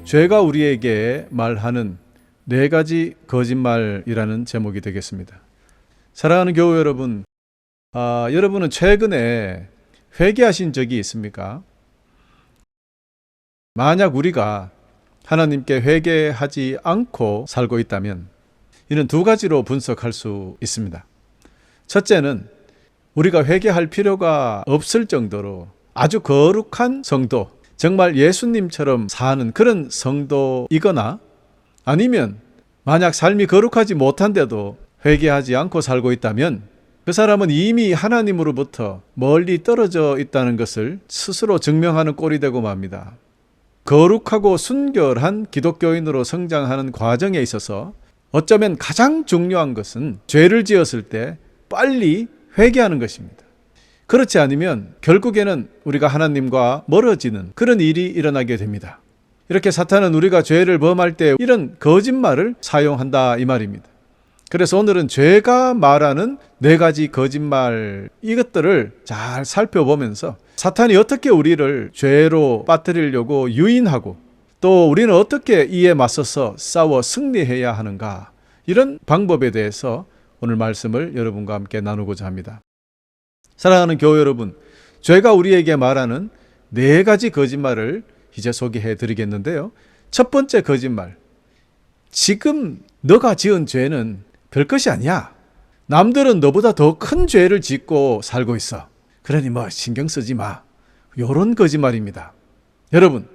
죄가 우리에게 말하는 4가지 거짓말이라는 제목이 되겠습니다. 사랑하는 교우 여러분, 여러분은 최근에 회개하신 적이 있습니까? 만약 우리가 하나님께 회개하지 않고 살고 있다면 이는 2가지로 분석할 수 있습니다. 첫째는 우리가 회개할 필요가 없을 정도로 아주 거룩한 성도, 정말 예수님처럼 사는 그런 성도이거나, 아니면 만약 삶이 거룩하지 못한데도 회개하지 않고 살고 있다면 그 사람은 이미 하나님으로부터 멀리 떨어져 있다는 것을 스스로 증명하는 꼴이 되고 맙니다. 거룩하고 순결한 기독교인으로 성장하는 과정에 있어서 어쩌면 가장 중요한 것은 죄를 지었을 때 빨리 회개하는 것입니다. 그렇지 않으면 결국에는 우리가 하나님과 멀어지는 그런 일이 일어나게 됩니다. 이렇게 사탄은 우리가 죄를 범할 때 이런 거짓말을 사용한다 이 말입니다. 그래서 오늘은 죄가 말하는 4가지 거짓말, 이것들을 잘 살펴보면서 사탄이 어떻게 우리를 죄로 빠뜨리려고 유인하고, 또 우리는 어떻게 이에 맞서서 싸워 승리해야 하는가, 이런 방법에 대해서 오늘 말씀을 여러분과 함께 나누고자 합니다. 사랑하는 교우 여러분, 죄가 우리에게 말하는 4가지 거짓말을 이제 소개해 드리겠는데요. 첫 번째 거짓말, 지금 너가 지은 죄는 별것이 아니야. 남들은 너보다 더 큰 죄를 짓고 살고 있어. 그러니 뭐 신경 쓰지 마. 이런 거짓말입니다. 여러분,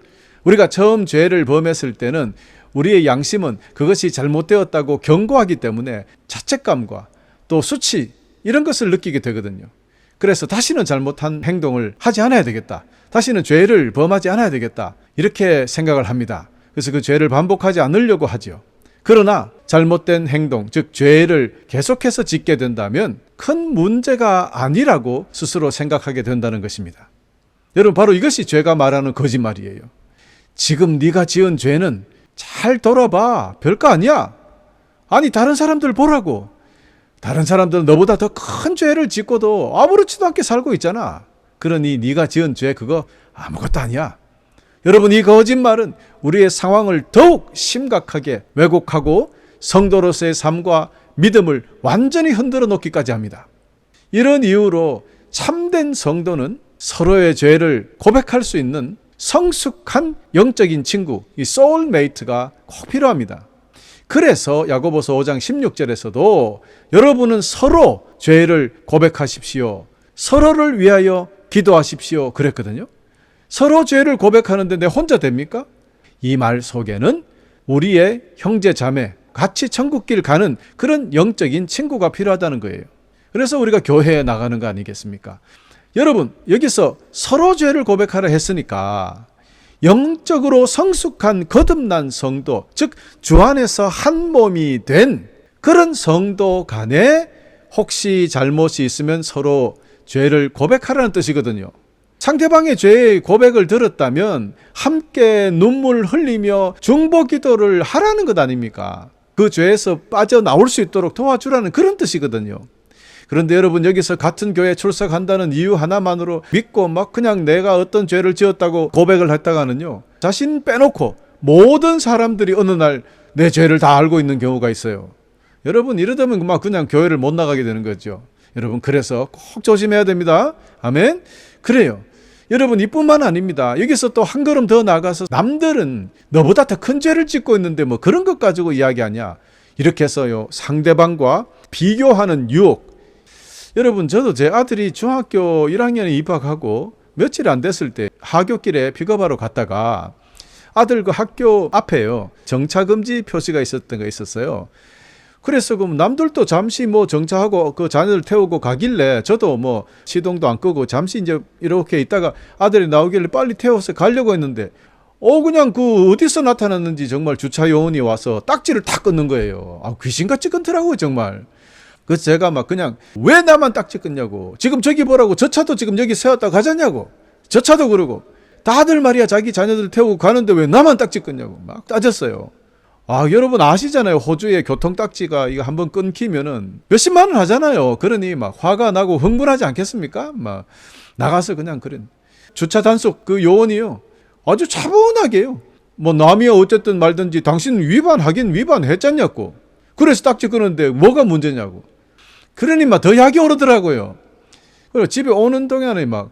우리가 처음 죄를 범했을 때는 우리의 양심은 그것이 잘못되었다고 경고하기 때문에 자책감과 또 수치, 이런 것을 느끼게 되거든요. 그래서 다시는 잘못한 행동을 하지 않아야 되겠다, 다시는 죄를 범하지 않아야 되겠다, 이렇게 생각을 합니다. 그래서 그 죄를 반복하지 않으려고 하죠. 그러나 잘못된 행동, 즉 죄를 계속해서 짓게 된다면 큰 문제가 아니라고 스스로 생각하게 된다는 것입니다. 여러분, 바로 이것이 죄가 말하는 거짓말이에요. 지금 네가 지은 죄는 잘 돌아봐, 별거 아니야. 아니, 다른 사람들 보라고. 다른 사람들은 너보다 더 큰 죄를 짓고도 아무렇지도 않게 살고 있잖아. 그러니 네가 지은 죄 그거 아무것도 아니야. 여러분, 이 거짓말은 우리의 상황을 더욱 심각하게 왜곡하고 성도로서의 삶과 믿음을 완전히 흔들어 놓기까지 합니다. 이런 이유로 참된 성도는 서로의 죄를 고백할 수 있는 성숙한 영적인 친구, 이 소울메이트가 꼭 필요합니다. 그래서 야고보서 5장 16절에서도 여러분은 서로 죄를 고백하십시오, 서로를 위하여 기도하십시오 그랬거든요. 서로 죄를 고백하는데 내 혼자 됩니까? 이 말 속에는 우리의 형제 자매, 같이 천국길 가는 그런 영적인 친구가 필요하다는 거예요. 그래서 우리가 교회에 나가는 거 아니겠습니까? 여러분, 여기서 서로 죄를 고백하라 했으니까 영적으로 성숙한 거듭난 성도, 즉 주 안에서 한 몸이 된 그런 성도 간에 혹시 잘못이 있으면 서로 죄를 고백하라는 뜻이거든요. 상대방의 죄의 고백을 들었다면 함께 눈물 흘리며 중보 기도를 하라는 것 아닙니까? 그 죄에서 빠져나올 수 있도록 도와주라는 그런 뜻이거든요. 그런데 여러분, 여기서 같은 교회에 출석한다는 이유 하나만으로 믿고 막 그냥 내가 어떤 죄를 지었다고 고백을 했다가는요, 자신 빼놓고 모든 사람들이 어느 날 내 죄를 다 알고 있는 경우가 있어요. 여러분, 이러다면 막 그냥 교회를 못 나가게 되는 거죠. 여러분, 그래서 꼭 조심해야 됩니다. 아멘. 그래요. 여러분, 이뿐만 아닙니다. 여기서 또 한 걸음 더 나가서 남들은 너보다 더 큰 죄를 짓고 있는데 뭐 그런 것 가지고 이야기하냐, 이렇게 해서요 상대방과 비교하는 유혹. 여러분, 저도 제 아들이 중학교 1학년에 입학하고 며칠 안 됐을 때 하굣길에 픽업하러 갔다가 아들 그 학교 앞에요, 정차금지 표시가 있었던 거 있었어요. 그래서 그럼 남들도 잠시 뭐 정차하고 그 자녀들 태우고 가길래 저도 뭐 시동도 안 끄고 잠시 이제 이렇게 있다가 아들이 나오길래 빨리 태워서 가려고 했는데 그냥 그 어디서 나타났는지 정말 주차 요원이 와서 딱지를 탁 끊는 거예요. 귀신같이 끊더라고요, 정말. 그래서 제가 막 그냥 왜 나만 딱지 끊냐고, 지금 저기 보라고, 저 차도 지금 여기 세웠다 가자냐고, 저 차도 그러고 다들 말이야 자기 자녀들 태우고 가는데 왜 나만 딱지 끊냐고 막 따졌어요. 여러분 아시잖아요. 호주의 교통딱지가 이거 한번 끊기면은 몇십만 원 하잖아요. 그러니 막 화가 나고 흥분하지 않겠습니까? 막 나가서 그냥 주차 단속 그 요원이요, 아주 차분하게요, 뭐 남이야 어쨌든 말든지 당신 위반하긴 위반했잖냐고. 그래서 딱지 끄는데 뭐가 문제냐고. 그러니 막 더 약이 오르더라고요. 그리고 집에 오는 동안에 막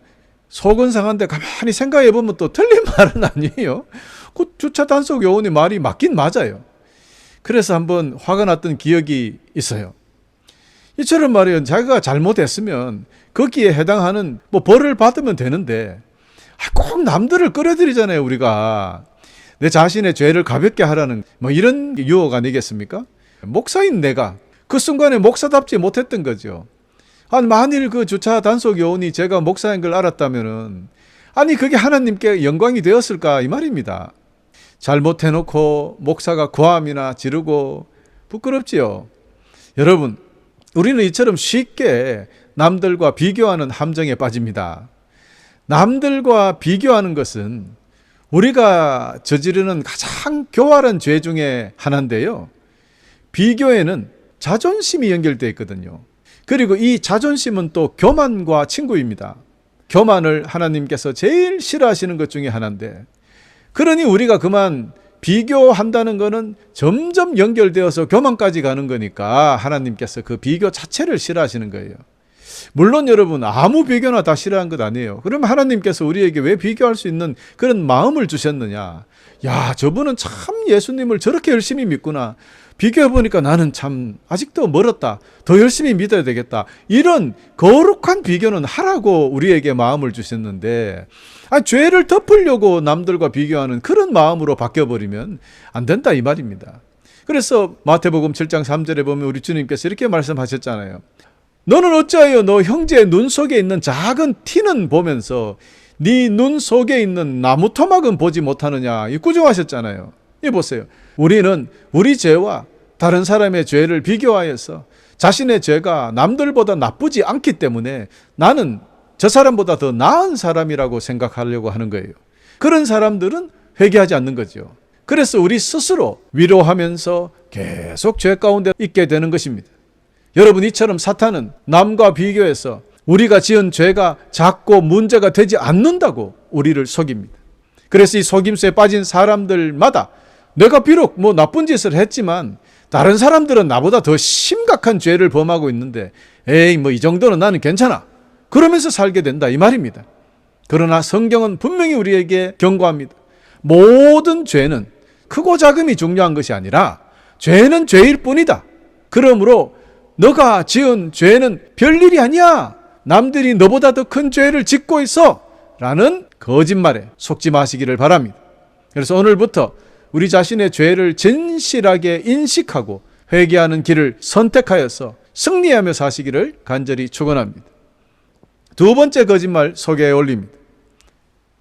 속은 상한데 가만히 생각해 보면 또 틀린 말은 아니에요. 그 주차 단속 요원이 말이 맞긴 맞아요. 그래서 한번 화가 났던 기억이 있어요. 이처럼 말이에요. 자기가 잘못했으면 거기에 해당하는 뭐 벌을 받으면 되는데 꼭 남들을 끌어들이잖아요. 우리가 내 자신의 죄를 가볍게 하라는 뭐 이런 유혹 아니겠습니까? 목사인 내가 그 순간에 목사답지 못했던 거죠. 아니 만일 그 주차 단속 요원이 제가 목사인 걸 알았다면은 아니 그게 하나님께 영광이 되었을까 이 말입니다. 잘못해놓고 목사가 고함이나 지르고 부끄럽지요. 여러분, 우리는 이처럼 쉽게 남들과 비교하는 함정에 빠집니다. 남들과 비교하는 것은 우리가 저지르는 가장 교활한 죄 중에 하나인데요. 비교에는 자존심이 연결되어 있거든요. 그리고 이 자존심은 또 교만과 친구입니다. 교만을 하나님께서 제일 싫어하시는 것 중에 하나인데, 그러니 우리가 그만 비교한다는 것은 점점 연결되어서 교만까지 가는 거니까 하나님께서 그 비교 자체를 싫어하시는 거예요. 물론 여러분 아무 비교나 다 싫어한 것 아니에요. 그럼 하나님께서 우리에게 왜 비교할 수 있는 그런 마음을 주셨느냐. 야, 저분은 참 예수님을 저렇게 열심히 믿구나. 비교해보니까 나는 참 아직도 멀었다. 더 열심히 믿어야 되겠다. 이런 거룩한 비교는 하라고 우리에게 마음을 주셨는데 죄를 덮으려고 남들과 비교하는 그런 마음으로 바뀌어버리면 안 된다 이 말입니다. 그래서 마태복음 7장 3절에 보면 우리 주님께서 이렇게 말씀하셨잖아요. 너는 어찌하여 너 형제의 눈 속에 있는 작은 티는 보면서 네 눈 속에 있는 나무 토막은 보지 못하느냐. 이 꾸중하셨잖아요. 이 보세요. 우리는 우리 죄와 다른 사람의 죄를 비교하여서 자신의 죄가 남들보다 나쁘지 않기 때문에 나는 저 사람보다 더 나은 사람이라고 생각하려고 하는 거예요. 그런 사람들은 회개하지 않는 거죠. 그래서 우리 스스로 위로하면서 계속 죄 가운데 있게 되는 것입니다. 여러분, 이처럼 사탄은 남과 비교해서 우리가 지은 죄가 작고 문제가 되지 않는다고 우리를 속입니다. 그래서 이 속임수에 빠진 사람들마다 내가 비록 뭐 나쁜 짓을 했지만 다른 사람들은 나보다 더 심각한 죄를 범하고 있는데 에이 뭐 이 정도는 나는 괜찮아. 그러면서 살게 된다 이 말입니다. 그러나 성경은 분명히 우리에게 경고합니다. 모든 죄는 크고 작음이 중요한 것이 아니라 죄는 죄일 뿐이다. 그러므로 너가 지은 죄는 별일이 아니야. 남들이 너보다 더 큰 죄를 짓고 있어. 라는 거짓말에 속지 마시기를 바랍니다. 그래서 오늘부터 우리 자신의 죄를 진실하게 인식하고 회개하는 길을 선택하여서 승리하며 사시기를 간절히 축원합니다. 두 번째 거짓말 소개해 올립니다.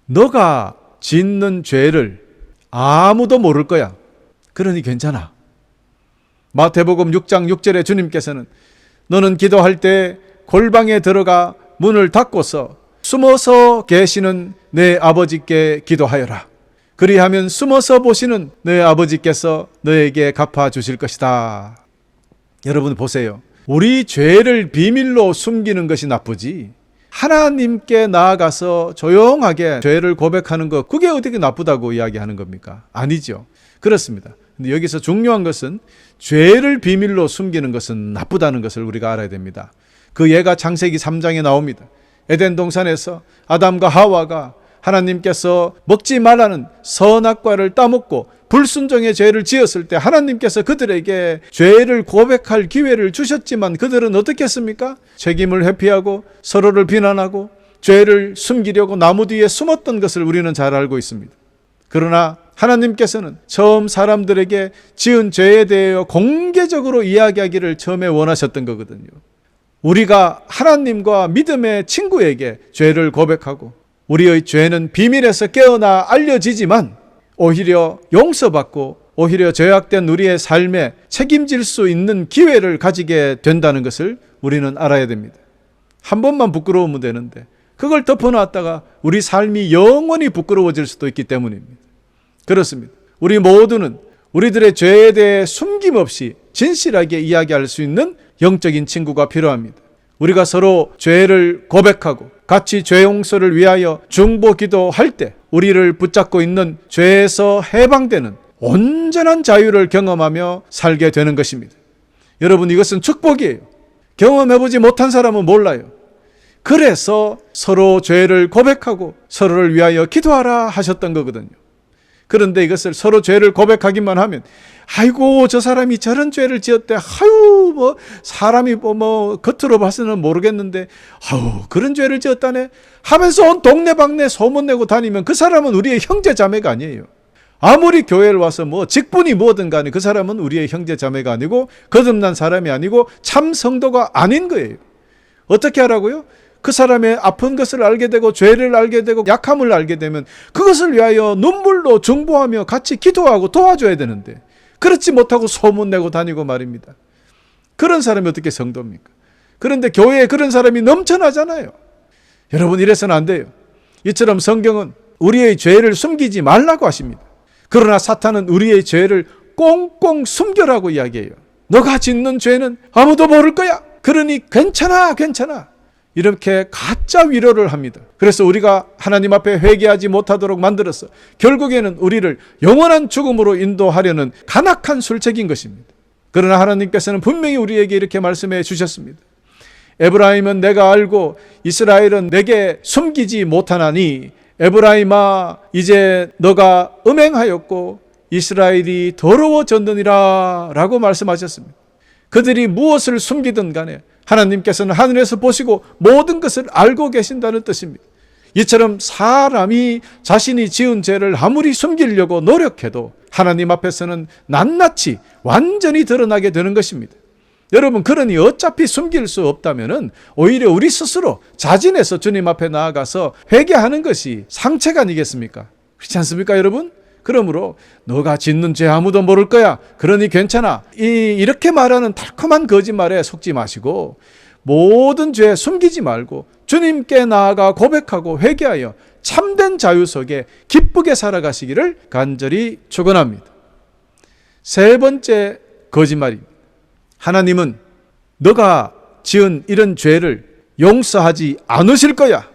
너가 짓는 죄를 아무도 모를 거야. 그러니 괜찮아. 마태복음 6장 6절에 주님께서는 너는 기도할 때 골방에 들어가 문을 닫고서 숨어서 계시는 내 아버지께 기도하여라. 그리하면 숨어서 보시는 내 아버지께서 너에게 갚아주실 것이다. 여러분 보세요. 우리 죄를 비밀로 숨기는 것이 나쁘지 하나님께 나아가서 조용하게 죄를 고백하는 것, 그게 어떻게 나쁘다고 이야기하는 겁니까? 아니죠. 그렇습니다. 근데 여기서 중요한 것은 죄를 비밀로 숨기는 것은 나쁘다는 것을 우리가 알아야 됩니다. 그 예가 창세기 3장에 나옵니다. 에덴 동산에서 아담과 하와가 하나님께서 먹지 말라는 선악과를 따먹고 불순종의 죄를 지었을 때 하나님께서 그들에게 죄를 고백할 기회를 주셨지만 그들은 어떻게 했습니까? 책임을 회피하고 서로를 비난하고 죄를 숨기려고 나무 뒤에 숨었던 것을 우리는 잘 알고 있습니다. 그러나 하나님께서는 처음 사람들에게 지은 죄에 대하여 공개적으로 이야기하기를 처음에 원하셨던 거거든요. 우리가 하나님과 믿음의 친구에게 죄를 고백하고 우리의 죄는 비밀에서 깨어나 알려지지만 오히려 용서받고 오히려 죄악된 우리의 삶에 책임질 수 있는 기회를 가지게 된다는 것을 우리는 알아야 됩니다. 한 번만 부끄러우면 되는데 그걸 덮어놨다가 우리 삶이 영원히 부끄러워질 수도 있기 때문입니다. 그렇습니다. 우리 모두는 우리들의 죄에 대해 숨김없이 진실하게 이야기할 수 있는 영적인 친구가 필요합니다. 우리가 서로 죄를 고백하고 같이 죄 용서를 위하여 중보 기도할 때 우리를 붙잡고 있는 죄에서 해방되는 온전한 자유를 경험하며 살게 되는 것입니다. 여러분, 이것은 축복이에요. 경험해보지 못한 사람은 몰라요. 그래서 서로 죄를 고백하고 서로를 위하여 기도하라 하셨던 거거든요. 그런데 이것을 서로 죄를 고백하기만 하면, 아이고 저 사람이 저런 죄를 지었대, 아유 뭐 사람이 뭐 겉으로 봐서는 모르겠는데 아유 그런 죄를 지었다네 하면서 온 동네방네 소문내고 다니면 그 사람은 우리의 형제 자매가 아니에요. 아무리 교회를 와서 뭐 직분이 뭐든 간에 그 사람은 우리의 형제 자매가 아니고 거듭난 사람이 아니고 참 성도가 아닌 거예요. 어떻게 하라고요? 그 사람의 아픈 것을 알게 되고 죄를 알게 되고 약함을 알게 되면 그것을 위하여 눈물로 중보하며 같이 기도하고 도와줘야 되는데, 그렇지 못하고 소문내고 다니고 말입니다. 그런 사람이 어떻게 성도입니까? 그런데 교회에 그런 사람이 넘쳐나잖아요. 여러분, 이래서는 안 돼요. 이처럼 성경은 우리의 죄를 숨기지 말라고 하십니다. 그러나 사탄은 우리의 죄를 꽁꽁 숨겨라고 이야기해요. 너가 짓는 죄는 아무도 모를 거야. 그러니 괜찮아. 이렇게 가짜 위로를 합니다. 그래서 우리가 하나님 앞에 회개하지 못하도록 만들어서 결국에는 우리를 영원한 죽음으로 인도하려는 간악한 술책인 것입니다. 그러나 하나님께서는 분명히 우리에게 이렇게 말씀해 주셨습니다. 에브라임은 내가 알고 이스라엘은 내게 숨기지 못하나니 에브라임아 이제 너가 음행하였고 이스라엘이 더러워졌느니라 라고 말씀하셨습니다. 그들이 무엇을 숨기든 간에 하나님께서는 하늘에서 보시고 모든 것을 알고 계신다는 뜻입니다. 이처럼 사람이 자신이 지은 죄를 아무리 숨기려고 노력해도 하나님 앞에서는 낱낱이 완전히 드러나게 되는 것입니다. 여러분, 그러니 어차피 숨길 수 없다면 오히려 우리 스스로 자진해서 주님 앞에 나아가서 회개하는 것이 상책 아니겠습니까? 그렇지 않습니까, 여러분? 그러므로 너가 짓는 죄 아무도 모를 거야, 그러니 괜찮아, 이렇게 말하는 달콤한 거짓말에 속지 마시고 모든 죄 숨기지 말고 주님께 나아가 고백하고 회개하여 참된 자유 속에 기쁘게 살아가시기를 간절히 축원합니다. 세 번째 거짓말입니다. 하나님은 너가 지은 이런 죄를 용서하지 않으실 거야.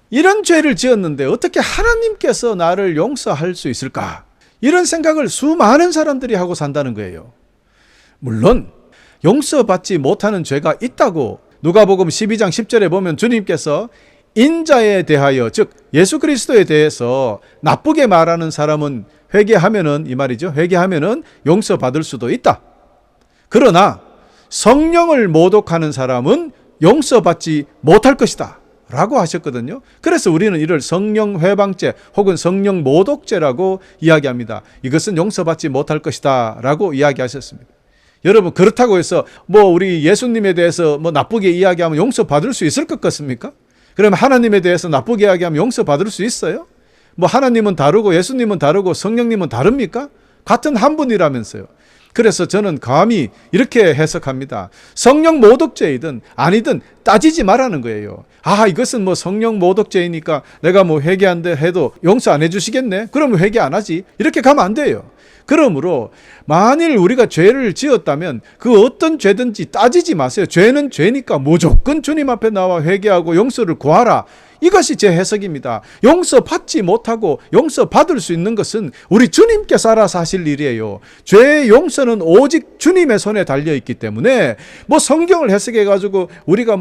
이런 죄를 지었는데 어떻게 하나님께서 나를 용서할 수 있을까? 이런 생각을 수많은 사람들이 하고 산다는 거예요. 물론 용서받지 못하는 죄가 있다고 누가복음 12장 10절에 보면 주님께서 인자에 대하여, 즉 예수 그리스도에 대해서 나쁘게 말하는 사람은 회개하면은, 이 말이죠, 회개하면은 용서받을 수도 있다. 그러나 성령을 모독하는 사람은 용서받지 못할 것이다 라고 하셨거든요. 그래서 우리는 이를 성령 회방죄 혹은 성령 모독죄라고 이야기합니다. 이것은 용서받지 못할 것이다 라고 이야기하셨습니다. 여러분, 그렇다고 해서 우리 예수님에 대해서 나쁘게 이야기하면 용서받을 수 있을 것 같습니까? 그러면 하나님에 대해서 나쁘게 이야기하면 용서받을 수 있어요? 하나님은 다르고 예수님은 다르고 성령님은 다릅니까? 같은 한 분이라면서요. 그래서 저는 감히 이렇게 해석합니다. 성령 모독죄이든 아니든 따지지 말라는 거예요. 이것은 성령 모독죄이니까 내가 회개한다 해도 용서 안 해주시겠네? 그러면 회개 안 하지. 이렇게 가면 안 돼요. 그러므로 만일 우리가 죄를 지었다면 그 어떤 죄든지 따지지 마세요. 죄는 죄니까 무조건 주님 앞에 나와 회개하고 용서를 구하라. 이것이 제 해석입니다. 용서받지 못하고 용서받을 수 있는 것은 우리 주님께서 알아서 하실 일이에요. 죄의 용서는 오직 주님의 손에 달려있기 때문에 성경을 해석해가지고 우리가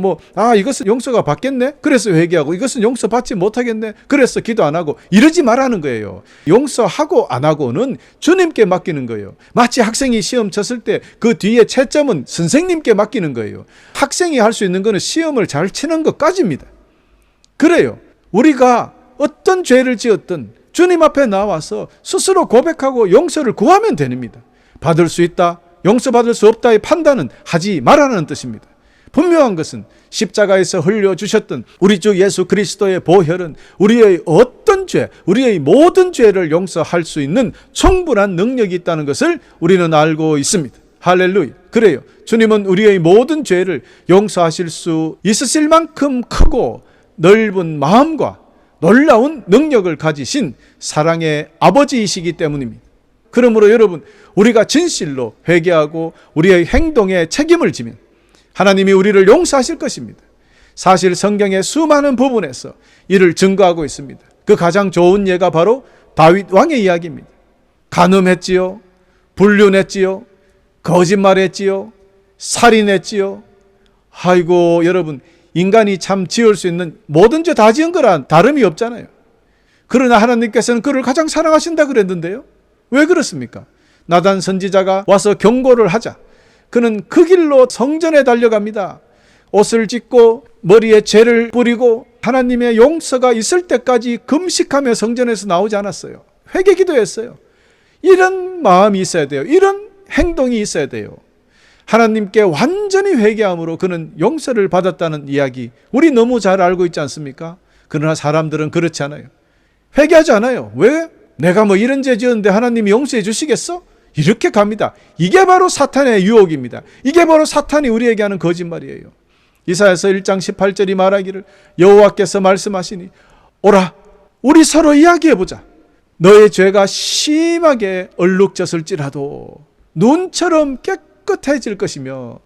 이것은 용서가 받겠네? 그래서 회개하고, 이것은 용서받지 못하겠네? 그래서 기도 안 하고, 이러지 말라는 거예요. 용서하고 안 하고는 주님께 맡기는 거예요. 마치 학생이 시험 쳤을 때 그 뒤에 채점은 선생님께 맡기는 거예요. 학생이 할 수 있는 거는 시험을 잘 치는 것까지입니다. 그래요. 우리가 어떤 죄를 지었든 주님 앞에 나와서 스스로 고백하고 용서를 구하면 됩니다. 받을 수 있다, 용서받을 수 없다의 판단은 하지 말라는 뜻입니다. 분명한 것은 십자가에서 흘려주셨던 우리 주 예수 그리스도의 보혈은 우리의 어떤 죄, 우리의 모든 죄를 용서할 수 있는 충분한 능력이 있다는 것을 우리는 알고 있습니다. 할렐루야. 그래요. 주님은 우리의 모든 죄를 용서하실 수 있으실 만큼 크고 넓은 마음과 놀라운 능력을 가지신 사랑의 아버지이시기 때문입니다. 그러므로 여러분, 우리가 진실로 회개하고 우리의 행동에 책임을 지면 하나님이 우리를 용서하실 것입니다. 사실 성경의 수많은 부분에서 이를 증거하고 있습니다. 그 가장 좋은 예가 바로 다윗 왕의 이야기입니다. 간음했지요, 불륜했지요, 거짓말했지요, 살인했지요. 아이고 여러분, 인간이 참 지을 수 있는 모든 죄 다 지은 거란 다름이 없잖아요. 그러나 하나님께서는 그를 가장 사랑하신다 그랬는데요. 왜 그렇습니까? 나단 선지자가 와서 경고를 하자 그는 그 길로 성전에 달려갑니다. 옷을 찢고 머리에 죄를 뿌리고 하나님의 용서가 있을 때까지 금식하며 성전에서 나오지 않았어요. 회개 기도했어요. 이런 마음이 있어야 돼요. 이런 행동이 있어야 돼요. 하나님께 완전히 회개함으로 그는 용서를 받았다는 이야기 우리 너무 잘 알고 있지 않습니까? 그러나 사람들은 그렇지 않아요. 회개하지 않아요. 왜? 내가 뭐 이런 죄 지었는데 하나님이 용서해 주시겠어? 이렇게 갑니다. 이게 바로 사탄의 유혹입니다. 이게 바로 사탄이 우리에게 하는 거짓말이에요. 이사야서 1장 18절이 말하기를 여호와께서 말씀하시니 오라 우리 서로 이야기해보자. 너의 죄가 심하게 얼룩졌을지라도 눈처럼 깨끗해질 것이며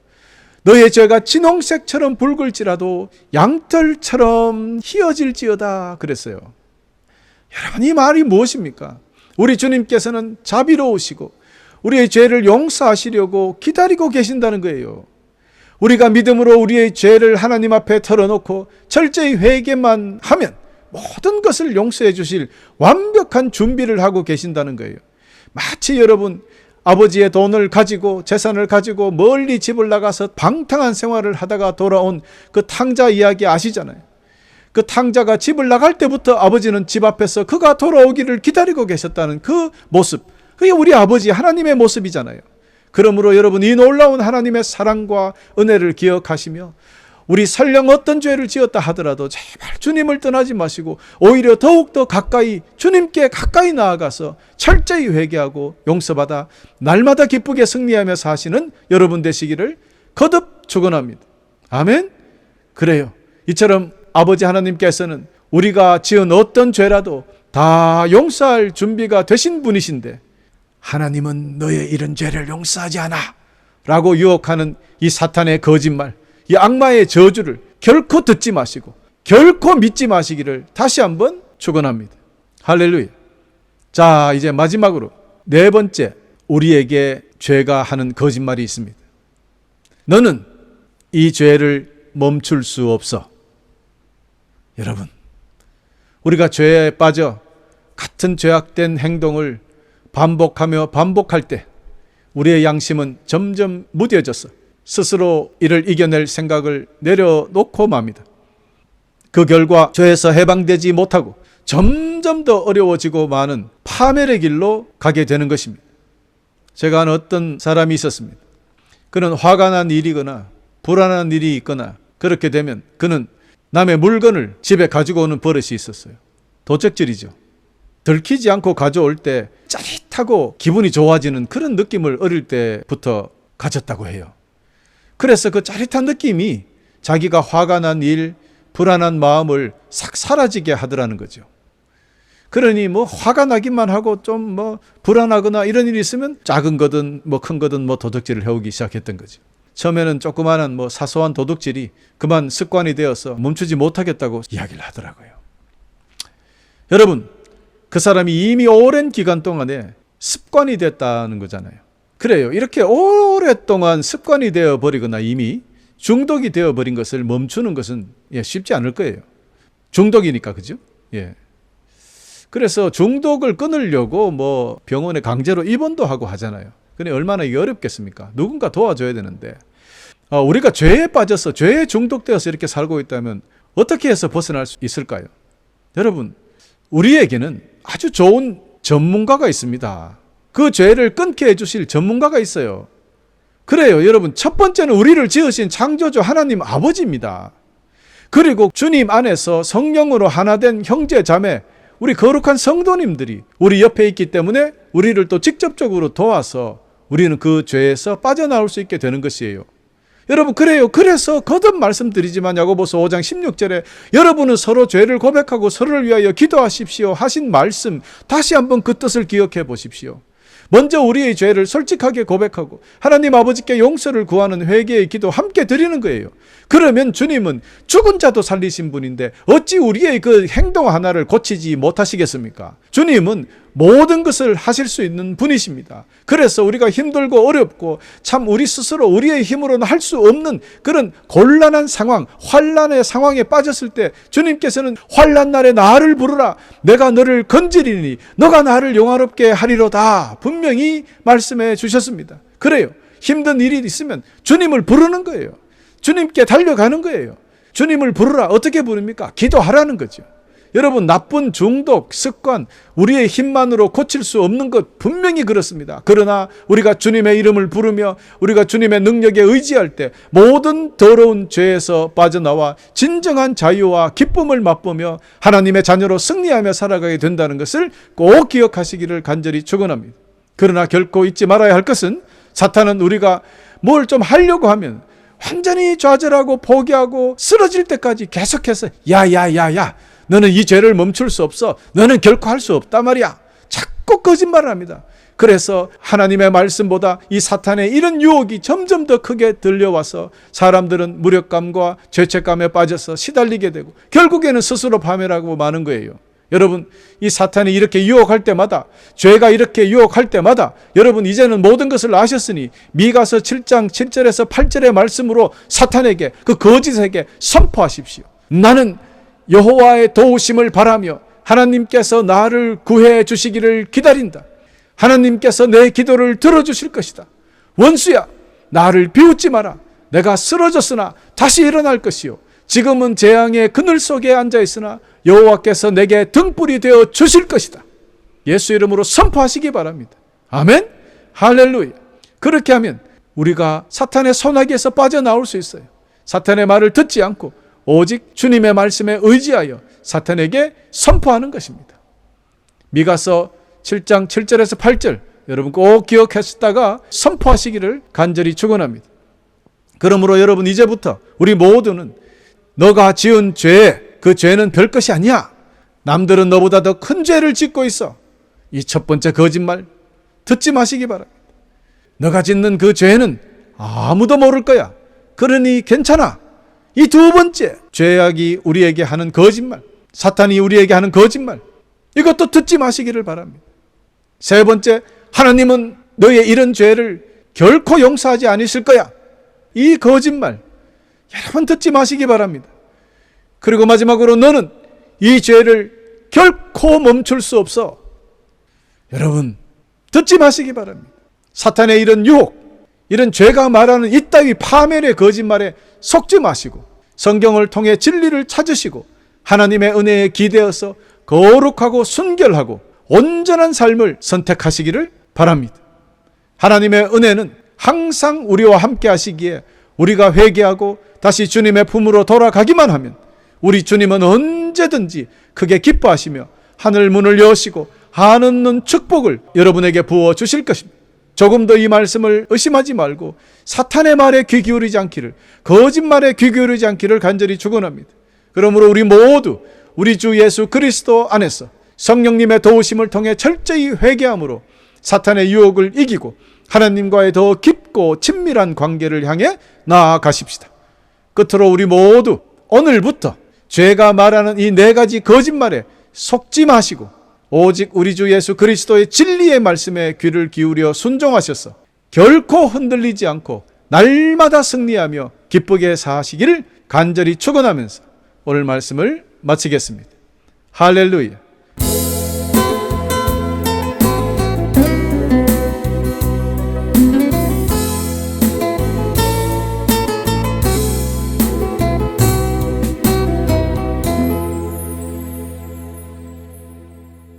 너의 죄가 진홍색처럼 붉을지라도 양털처럼 희어질지어다 그랬어요. 여러분, 이 말이 무엇입니까? 우리 주님께서는 자비로우시고 우리의 죄를 용서하시려고 기다리고 계신다는 거예요. 우리가 믿음으로 우리의 죄를 하나님 앞에 털어놓고 철저히 회개만 하면 모든 것을 용서해 주실 완벽한 준비를 하고 계신다는 거예요. 마치 여러분 아버지의 돈을 가지고 재산을 가지고 멀리 집을 나가서 방탕한 생활을 하다가 돌아온 그 탕자 이야기 아시잖아요. 그 탕자가 집을 나갈 때부터 아버지는 집 앞에서 그가 돌아오기를 기다리고 계셨다는 그 모습, 그게 우리 아버지 하나님의 모습이잖아요. 그러므로 여러분 이 놀라운 하나님의 사랑과 은혜를 기억하시며 우리 설령 어떤 죄를 지었다 하더라도 제발 주님을 떠나지 마시고 오히려 더욱더 가까이 주님께 가까이 나아가서 철저히 회개하고 용서받아 날마다 기쁘게 승리하며 사시는 여러분 되시기를 거듭 축원합니다. 아멘. 그래요. 이처럼 아버지 하나님께서는 우리가 지은 어떤 죄라도 다 용서할 준비가 되신 분이신데 하나님은 너의 이런 죄를 용서하지 않아 라고 유혹하는 이 사탄의 거짓말, 이 악마의 저주를 결코 듣지 마시고 결코 믿지 마시기를 다시 한번 축원합니다. 할렐루야. 자, 이제 마지막으로 네 번째, 우리에게 죄가 하는 거짓말이 있습니다. 너는 이 죄를 멈출 수 없어. 여러분, 우리가 죄에 빠져 같은 죄악된 행동을 반복하며 반복할 때 우리의 양심은 점점 무뎌져서 스스로 이를 이겨낼 생각을 내려놓고 맙니다. 그 결과 죄에서 해방되지 못하고 점점 더 어려워지고 마는 파멸의 길로 가게 되는 것입니다. 제가 아는 어떤 사람이 있었습니다. 그는 화가 난 일이거나 불안한 일이 있거나 그렇게 되면 그는 남의 물건을 집에 가지고 오는 버릇이 있었어요. 도적질이죠. 들키지 않고 가져올 때 짜릿하고 기분이 좋아지는 그런 느낌을 어릴 때부터 가졌다고 해요. 그래서 그 짜릿한 느낌이 자기가 화가 난 일, 불안한 마음을 싹 사라지게 하더라는 거죠. 그러니 뭐 화가 나기만 하고 좀 뭐 불안하거나 이런 일이 있으면 작은 거든 뭐 큰 거든 뭐 도둑질을 해오기 시작했던 거죠. 처음에는 조그마한 뭐 사소한 도둑질이 그만 습관이 되어서 멈추지 못하겠다고 이야기를 하더라고요. 여러분, 그 사람이 이미 오랜 기간 동안에 습관이 됐다는 거잖아요. 그래요. 이렇게 오랫동안 습관이 되어버리거나 이미 중독이 되어버린 것을 멈추는 것은 쉽지 않을 거예요. 중독이니까, 그죠? 예. 그래서 중독을 끊으려고 뭐 병원에 강제로 입원도 하고 하잖아요. 근데 얼마나 이게 어렵겠습니까? 누군가 도와줘야 되는데 우리가 죄에 빠져서 죄에 중독되어서 이렇게 살고 있다면 어떻게 해서 벗어날 수 있을까요? 여러분, 우리에게는 아주 좋은 전문가가 있습니다. 그 죄를 끊게 해주실 전문가가 있어요. 그래요. 여러분, 첫 번째는 우리를 지으신 창조주 하나님 아버지입니다. 그리고 주님 안에서 성령으로 하나 된 형제 자매, 우리 거룩한 성도님들이 우리 옆에 있기 때문에 우리를 또 직접적으로 도와서 우리는 그 죄에서 빠져나올 수 있게 되는 것이에요. 여러분, 그래요. 그래서 거듭 말씀드리지만 야고보서 5장 16절에 여러분은 서로 죄를 고백하고 서로를 위하여 기도하십시오 하신 말씀, 다시 한번 그 뜻을 기억해 보십시오. 먼저 우리의 죄를 솔직하게 고백하고 하나님 아버지께 용서를 구하는 회개의 기도 함께 드리는 거예요. 그러면 주님은 죽은 자도 살리신 분인데 어찌 우리의 그 행동 하나를 고치지 못하시겠습니까? 주님은 모든 것을 하실 수 있는 분이십니다. 그래서 우리가 힘들고 어렵고 참 우리 스스로 우리의 힘으로는 할 수 없는 그런 곤란한 상황, 환난의 상황에 빠졌을 때 주님께서는 환난 날에 나를 부르라, 내가 너를 건지리니 너가 나를 영화롭게 하리로다 분명히 말씀해 주셨습니다. 그래요. 힘든 일이 있으면 주님을 부르는 거예요. 주님께 달려가는 거예요. 주님을 부르라. 어떻게 부릅니까? 기도하라는 거죠. 여러분, 나쁜 중독, 습관, 우리의 힘만으로 고칠 수 없는 것 분명히 그렇습니다. 그러나 우리가 주님의 이름을 부르며 우리가 주님의 능력에 의지할 때 모든 더러운 죄에서 빠져나와 진정한 자유와 기쁨을 맛보며 하나님의 자녀로 승리하며 살아가게 된다는 것을 꼭 기억하시기를 간절히 축원합니다. 그러나 결코 잊지 말아야 할 것은 사탄은 우리가 뭘 좀 하려고 하면 완전히 좌절하고 포기하고 쓰러질 때까지 계속해서 야야야야 너는 이 죄를 멈출 수 없어. 너는 결코 할 수 없단 말이야. 자꾸 거짓말을 합니다. 그래서 하나님의 말씀보다 이 사탄의 이런 유혹이 점점 더 크게 들려와서 사람들은 무력감과 죄책감에 빠져서 시달리게 되고 결국에는 스스로 파멸하고 마는 거예요. 여러분, 이 사탄이 이렇게 유혹할 때마다, 죄가 이렇게 유혹할 때마다 여러분 이제는 모든 것을 아셨으니 미가서 7장 7절에서 8절의 말씀으로 사탄에게, 그 거짓에게 선포하십시오. 나는 여호와의 도우심을 바라며 하나님께서 나를 구해 주시기를 기다린다. 하나님께서 내 기도를 들어주실 것이다. 원수야, 나를 비웃지 마라. 내가 쓰러졌으나 다시 일어날 것이요, 지금은 재앙의 그늘 속에 앉아 있으나 여호와께서 내게 등불이 되어 주실 것이다. 예수 이름으로 선포하시기 바랍니다. 아멘. 할렐루야. 그렇게 하면 우리가 사탄의 소나기에서 빠져나올 수 있어요. 사탄의 말을 듣지 않고 오직 주님의 말씀에 의지하여 사탄에게 선포하는 것입니다. 미가서 7장 7절에서 8절 여러분 꼭 기억하시다가 선포하시기를 간절히 축원합니다. 그러므로 여러분 이제부터 우리 모두는 너가 지은 죄, 그 죄는 별것이 아니야. 남들은 너보다 더 큰 죄를 짓고 있어. 이 첫 번째 거짓말 듣지 마시기 바랍니다. 너가 짓는 그 죄는 아무도 모를 거야. 그러니 괜찮아. 이 두 번째, 죄악이 우리에게 하는 거짓말, 사탄이 우리에게 하는 거짓말, 이것도 듣지 마시기를 바랍니다. 세 번째, 하나님은 너의 이런 죄를 결코 용서하지 않으실 거야. 이 거짓말 여러분 듣지 마시기 바랍니다. 그리고 마지막으로 너는 이 죄를 결코 멈출 수 없어. 여러분 듣지 마시기 바랍니다. 사탄의 이런 유혹, 이런 죄가 말하는 이따위 파멸의 거짓말에 속지 마시고 성경을 통해 진리를 찾으시고 하나님의 은혜에 기대어서 거룩하고 순결하고 온전한 삶을 선택하시기를 바랍니다. 하나님의 은혜는 항상 우리와 함께 하시기에 우리가 회개하고 다시 주님의 품으로 돌아가기만 하면 우리 주님은 언제든지 크게 기뻐하시며 하늘 문을 여시고 한없는 축복을 여러분에게 부어 주실 것입니다. 조금 더 이 말씀을 의심하지 말고 사탄의 말에 귀 기울이지 않기를, 거짓말에 귀 기울이지 않기를 간절히 축원합니다. 그러므로 우리 모두 우리 주 예수 그리스도 안에서 성령님의 도우심을 통해 철저히 회개함으로 사탄의 유혹을 이기고 하나님과의 더 깊고 친밀한 관계를 향해 나아가십시다. 끝으로 우리 모두 오늘부터 죄가 말하는 이 네 가지 거짓말에 속지 마시고 오직 우리 주 예수 그리스도의 진리의 말씀에 귀를 기울여 순종하셔서 결코 흔들리지 않고 날마다 승리하며 기쁘게 사시기를 간절히 축원하면서 오늘 말씀을 마치겠습니다. 할렐루야.